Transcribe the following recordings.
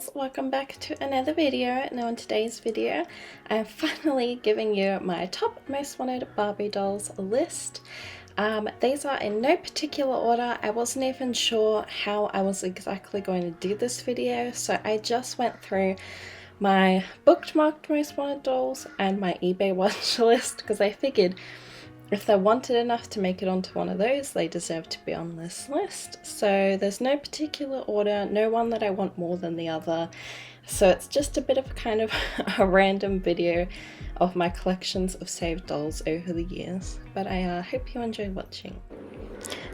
dolls, welcome back to another video. Now in today's video I'm finally giving you my top most wanted Barbie dolls list. These are in no particular order. I wasn't even sure how I was exactly going to do this video, so I just went through my bookmarked most wanted dolls and my eBay watch list because I figured if they're wanted enough to make it onto one of those, they deserve to be on this list. So there's no particular order, no one that I want more than the other. So it's just a bit of kind of a random video of my collections of saved dolls over the years. But I hope you enjoy watching.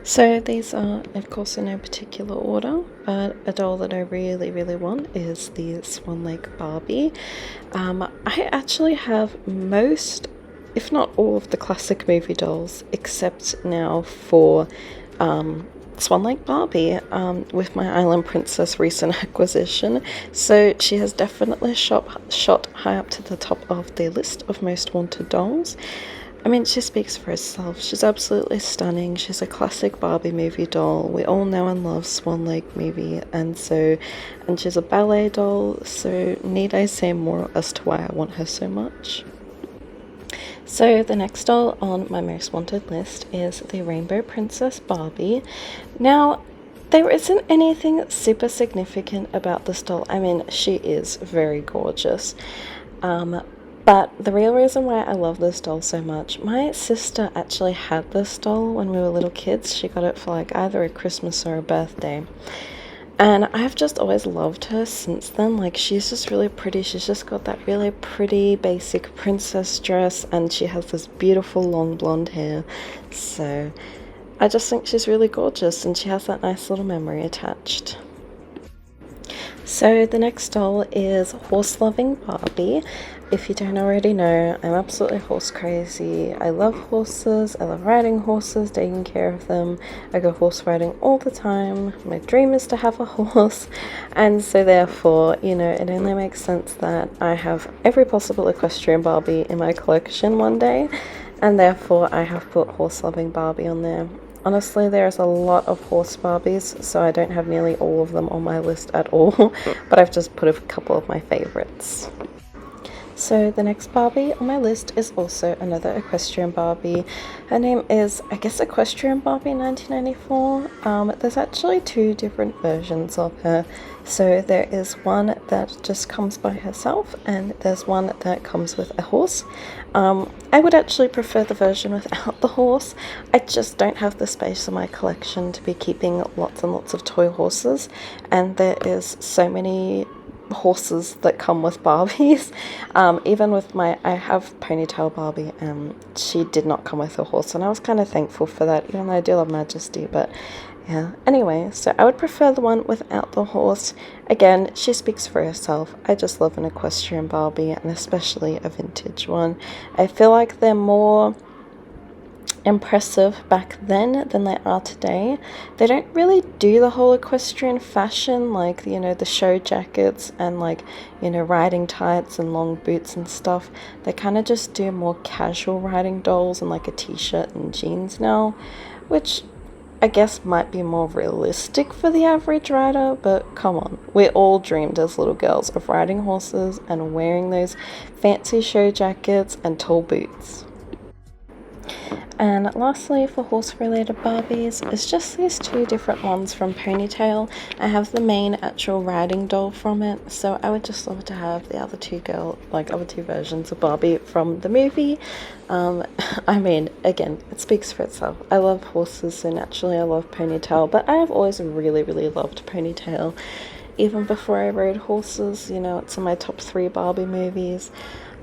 So these are, of course, in no particular order, but a doll that I really want is the Swan Lake Barbie. I actually have most, if not all, of the classic movie dolls, except now for Swan Lake Barbie with my Island Princess recent acquisition. So she has definitely shot high up to the top of the list of most wanted dolls. I mean, she speaks for herself. She's absolutely stunning. She's a classic Barbie movie doll. We all know and love Swan Lake movie, and she's a ballet doll, so need I say more as to why I want her so much? So the next doll on my most wanted list is the Rainbow Princess Barbie. Now, there isn't anything super significant about this doll. I mean, she is very gorgeous. But the real reason why I love this doll so much, my sister actually had this doll when we were little kids. She got it for like either a Christmas or a birthday. And I've just always loved her since then. Like, she's just really pretty. She's just got that really pretty basic princess dress, and she has this beautiful long blonde hair. So I just think she's really gorgeous, and she has that nice little memory attached. So the next doll is Horse Loving Barbie. If you don't already know, I'm absolutely horse crazy. I love horses, I love riding horses, taking care of them. I go horse riding all the time. My dream is to have a horse, and so therefore, you know, it only makes sense that I have every possible equestrian Barbie in my collection one day, and therefore I have put Horse Loving Barbie on there. Honestly, there's a lot of horse Barbies, so I don't have nearly all of them on my list at all, but I've just put a couple of my favorites. So the next Barbie on my list is also another equestrian Barbie. Her name is, I guess, Equestrian Barbie 1994. There's actually two different versions of her. So there is one that just comes by herself, and there's one that comes with a horse. I would actually prefer the version without the horse. I just don't have the space in my collection to be keeping lots and lots of toy horses, and there is so many horses that come with Barbies. Even with I have Ponytail Barbie, and she did not come with a horse, and I was kind of thankful for that, even though I do love Majesty. But yeah, anyway, so I would prefer the one without the horse. Again, she speaks for herself. I just love an equestrian Barbie, and especially a vintage one. I feel like they're more impressive back then than they are today. They don't really do the whole equestrian fashion, like, you know, the show jackets and, like, you know, riding tights and long boots and stuff. They kind of just do more casual riding dolls and like a t-shirt and jeans now, which I guess might be more realistic for the average rider, but come on, we all dreamed as little girls of riding horses and wearing those fancy show jackets and tall boots. And lastly, for horse-related Barbies, it's just these two different ones from Ponytail. I have the main actual riding doll from it, so I would just love to have the other two versions of Barbie from the movie. I mean, again, it speaks for itself. I love horses, so naturally I love Ponytail, but I have always really loved Ponytail. Even before I rode horses, you know, it's in my top 3 Barbie movies.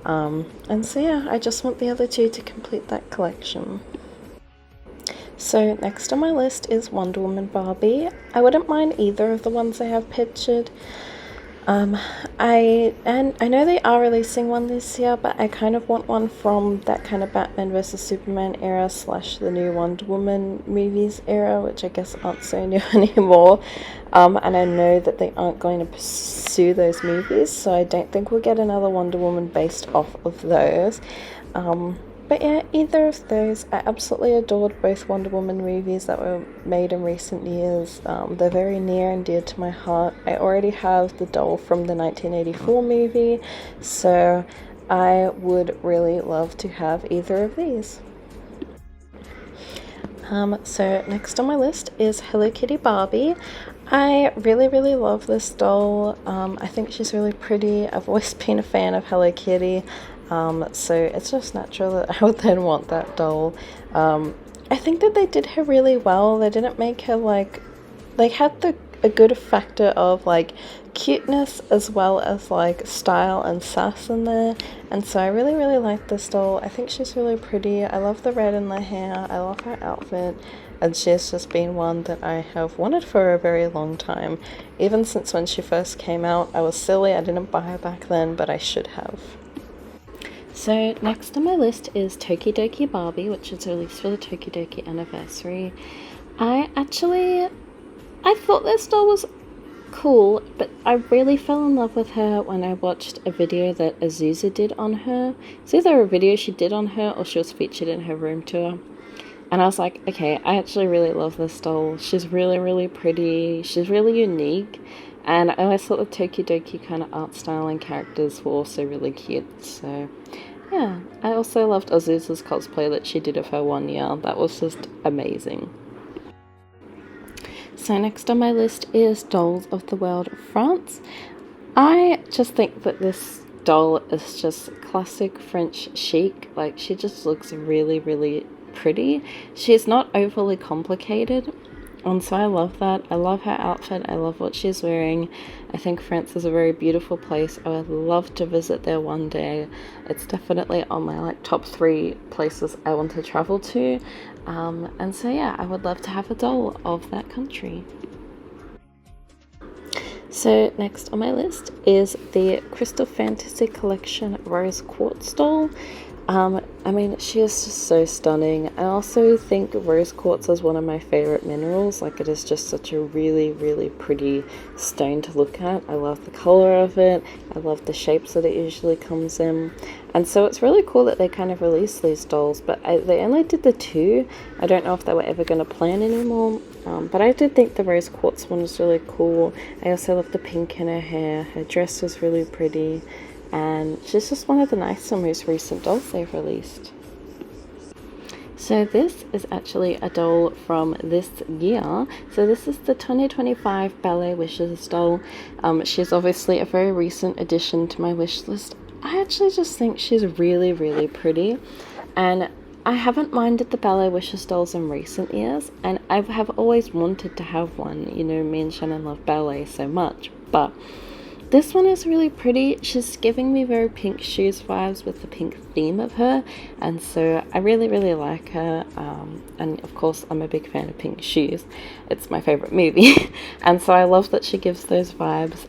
And so yeah, I just want the other two to complete that collection. So next on my list is Wonder Woman Barbie. I wouldn't mind either of the ones I have pictured. I know they are releasing one this year, but I kind of want one from that kind of Batman vs Superman era / the new Wonder Woman movies era, which I guess aren't so new anymore. And I know that they aren't going to pursue those movies, so I don't think we'll get another Wonder Woman based off of those. But yeah, either of those, I absolutely adored both Wonder Woman movies that were made in recent years. They're very near and dear to my heart. I already have the doll from the 1984 movie, so I would really love to have either of these. So next on my list is Hello Kitty Barbie. I really love this doll. I think she's really pretty. I've always been a fan of Hello Kitty, so it's just natural that I would then want that doll. I think that they did her really well. They didn't make her like, they had a good factor of like cuteness as well as like style and sass in there, and so I really like this doll. I think she's really pretty. I love the red in the hair. I love her outfit, and she's just been one that I have wanted for a very long time. Even since when she first came out, I was silly, I didn't buy her back then, but I should have. So next on my list is Tokidoki Barbie, which is released for the Tokidoki anniversary. I thought this doll was cool, but I really fell in love with her when I watched a video that Azusa did on her. It's either a video she did on her or she was featured in her room tour. And I was like, okay, I actually really love this doll. She's really pretty. She's really unique. And I always thought the Tokidoki kind of art style and characters were also really cute. So yeah, I also loved Azusa's cosplay that she did of her 1 year. That was just amazing. So next on my list is Dolls of the World France. I just think that this doll is just classic French chic. Like, she just looks really pretty. She's not overly complicated, and so I love that. I love her outfit. I love what she's wearing. I think France is a very beautiful place. I would love to visit there one day. It's definitely on my like top 3 places I want to travel to. And so yeah, I would love to have a doll of that country. So next on my list is the Crystal Fantasy Collection Rose Quartz doll. I mean, she is just so stunning. I also think rose quartz is one of my favorite minerals. Like, it is just such a really pretty stone to look at. I love the color of it. I love the shapes that it usually comes in. And so it's really cool that they kind of released these dolls, but they only did the 2. I don't know if they were ever going to plan anymore. But I did think the rose quartz one was really cool. I also love the pink in her hair. Her dress was really pretty. And she's just one of the nicer, most recent dolls they've released. So this is actually a doll from this year. So this is the 2025 Ballet Wishes doll. She's obviously a very recent addition to my wish list. I actually just think she's really pretty. And I haven't minded the Ballet Wishes dolls in recent years. And I have always wanted to have one. You know, me and Shannon love ballet so much. But this one is really pretty. She's giving me very Pink Shoes vibes with the pink theme of her, and so I really like her. And of course, I'm a big fan of Pink Shoes. It's my favorite movie, and so I love that she gives those vibes.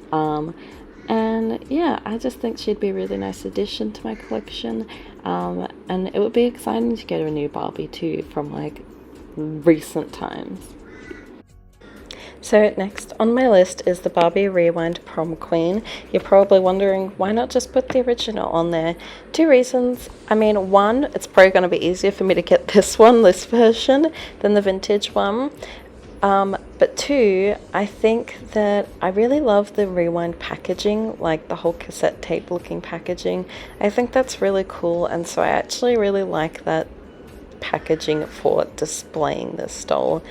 And yeah, I just think she'd be a really nice addition to my collection. And it would be exciting to get a new Barbie too from like recent times. So next on my list is the Barbie Rewind Prom Queen. You're probably wondering, why not just put the original on there? 2 reasons. I mean, one, it's probably going to be easier for me to get this version, than the vintage one. But 2, I think that I really love the Rewind packaging, like the whole cassette tape looking packaging. I think that's really cool, and so I actually really like that packaging for displaying this doll.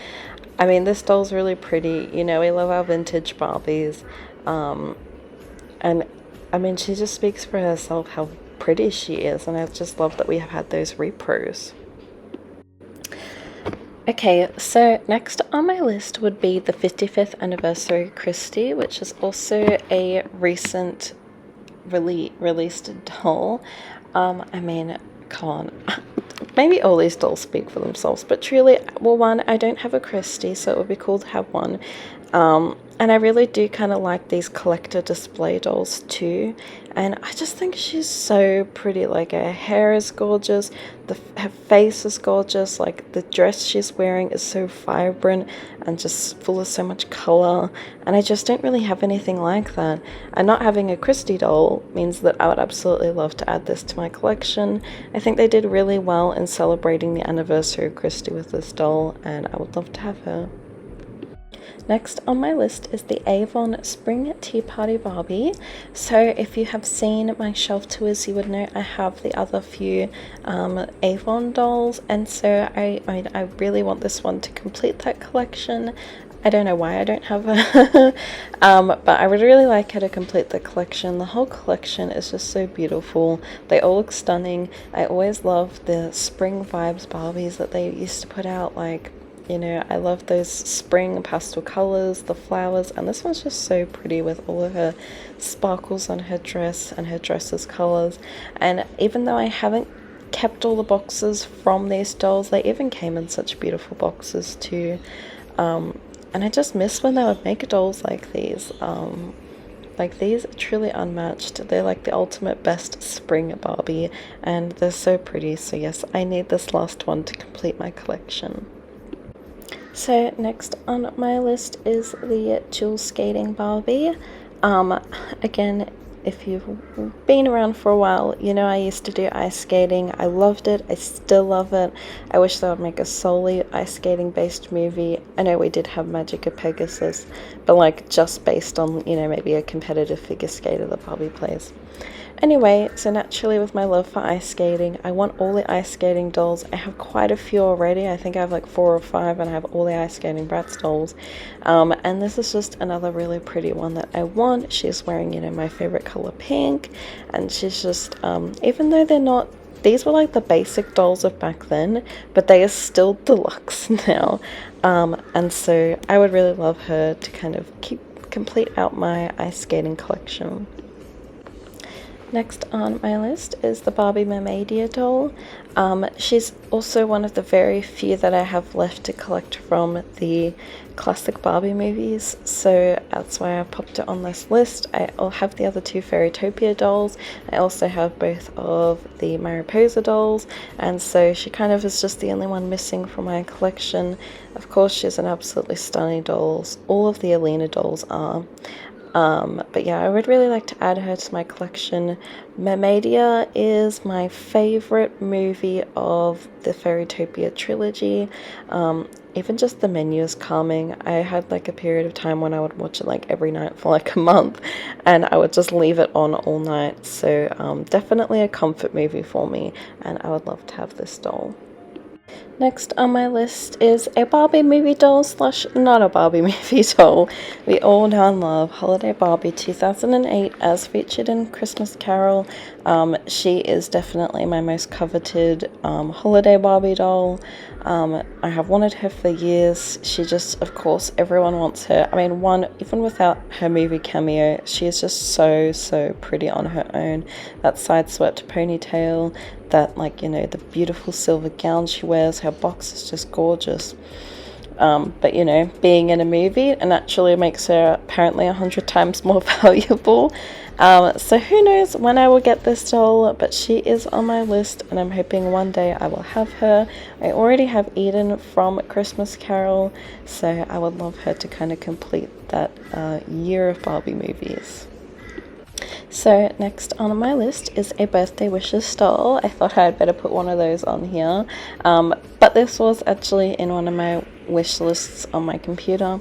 I mean, this doll's really pretty. You know, we love our vintage Barbies. And I mean, she just speaks for herself how pretty she is. And I just love that we have had those repros. Okay, so next on my list would be the 55th Anniversary Christie, which is also a recent released doll. I mean, come on. Maybe all these dolls speak for themselves, but truly, well, one, I don't have a Christie, so it would be cool to have one. And I really do kind of like these collector display dolls too. And I just think she's so pretty. Like, her hair is gorgeous, her face is gorgeous, like the dress she's wearing is so vibrant and just full of so much color. And I just don't really have anything like that. And not having a Christie doll means that I would absolutely love to add this to my collection. I think they did really well in celebrating the anniversary of Christie with this doll, and I would love to have her. Next on my list is the Avon Spring Tea Party Barbie. So if you have seen my shelf tours, you would know I have the other few Avon dolls, and so I really want this one to complete that collection. I don't know why I don't have her, but I would really like her to complete the collection. The whole collection is just so beautiful. They all look stunning. I always love the spring vibes Barbies that they used to put out, like, you know, I love those spring pastel colors, the flowers, and this one's just so pretty with all of her sparkles on her dress and her dress's colors. And even though I haven't kept all the boxes from these dolls, they even came in such beautiful boxes too. And I just miss when they would make dolls like these. Like, these are truly unmatched. They're like the ultimate best spring Barbie, and they're so pretty. So yes, I need this last one to complete my collection. So next on my list is the Dual Skating Barbie. Again, if you've been around for a while, you know I used to do ice skating. I loved it. I still love it. I wish they would make a solely ice skating based movie. I know we did have Magic of Pegasus, but like just based on, you know, maybe a competitive figure skater that Barbie plays. Anyway, so naturally with my love for ice skating, I want all the ice skating dolls. I have quite a few already. I think I have like 4 or 5, and I have all the ice skating Bratz dolls. And this is just another really pretty one that I want. She's wearing, you know, my favorite color pink, and she's just, even though they're not, these were like the basic dolls of back then, but they are still deluxe now. And so I would really love her to kind of complete out my ice skating collection. Next on my list is the Barbie Mermaidia doll. She's also one of the very few that I have left to collect from the classic Barbie movies, so that's why I popped it on this list. I'll have the other 2 Fairytopia dolls. I also have both of the Mariposa dolls, and so she kind of is just the only one missing from my collection. Of course, she's an absolutely stunning doll. All of the Alina dolls are. But yeah, I would really like to add her to my collection. Mermaidia is my favorite movie of the Fairytopia trilogy. Even just the menu is calming. I had like a period of time when I would watch it like every night for like a month, and I would just leave it on all night. So definitely a comfort movie for me, and I would love to have this doll. Next on my list is a Barbie movie doll / not a Barbie movie doll. We all know and love Holiday Barbie 2008 as featured in Christmas Carol. She is definitely my most coveted Holiday Barbie doll. I have wanted her for years. She just, of course, everyone wants her. I mean, even without her movie cameo, she is just so pretty on her own. That side-swept ponytail, that, like, you know, the beautiful silver gown she wears, her box is just gorgeous. But, you know, being in a movie, it naturally makes her apparently 100 times more valuable. So who knows when I will get this doll, but she is on my list, and I'm hoping one day I will have her. I already have Eden from Christmas Carol, so I would love her to kind of complete that year of Barbie movies. So next on my list is a birthday wishes doll. I thought I'd better put one of those on here, but this was actually in one of my wish lists on my computer.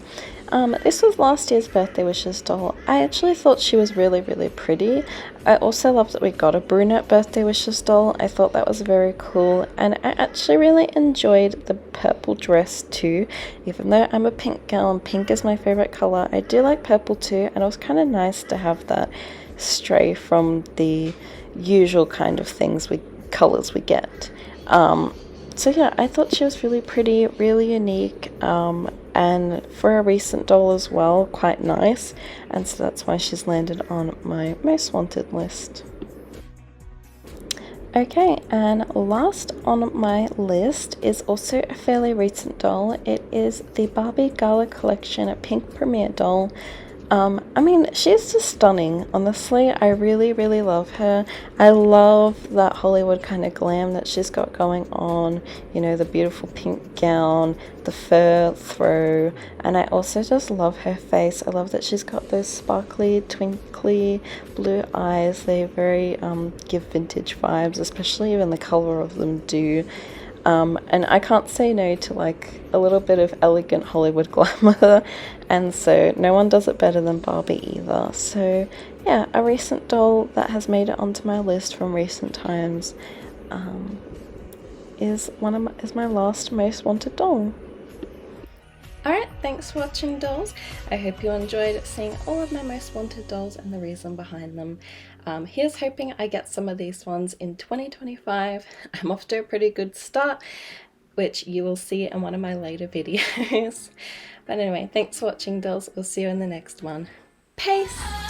This was last year's birthday wishes doll. I actually thought she was really pretty. I also love that we got a brunette birthday wishes doll. I thought that was very cool, and I actually really enjoyed the purple dress too. Even though I'm a pink girl and pink is my favorite color, I do like purple too, and it was kind of nice to have that stray from the usual kind of colors we get. So yeah, I thought she was really pretty, really unique, and for a recent doll as well, quite nice, and so that's why she's landed on my most wanted list. Okay, and last on my list is also a fairly recent doll. It is the Barbie Gala Collection Pink Premiere doll. I mean, she's just stunning. Honestly, I really, really love her. I love that Hollywood kind of glam that she's got going on. You know, the beautiful pink gown, the fur throw, and I also just love her face. I love that she's got those sparkly, twinkly blue eyes. They very give vintage vibes, especially even the color of them do. And I can't say no to like a little bit of elegant Hollywood glamour, and so no one does it better than Barbie either. So yeah, a recent doll that has made it onto my list from recent times is my last most wanted doll. Alright, thanks for watching dolls. I hope you enjoyed seeing all of my most wanted dolls and the reason behind them. Here's hoping I get some of these ones in 2025. I'm off to a pretty good start, which you will see in one of my later videos. But anyway, thanks for watching dolls. We'll see you in the next one. Peace!